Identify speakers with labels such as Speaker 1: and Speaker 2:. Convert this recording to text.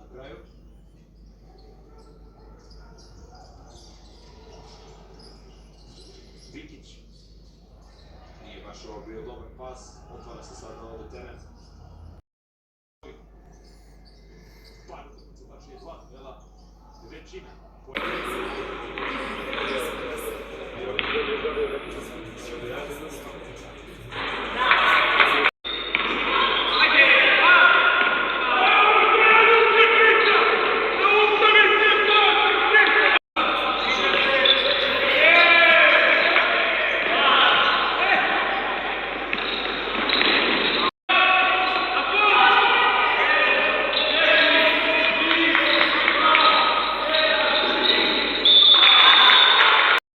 Speaker 1: na kraju. Vikić. Nije baš ovo bio dobar pas, otvara se sad na ovdje teren. Par utakmica, tačnije 2 duela, većina.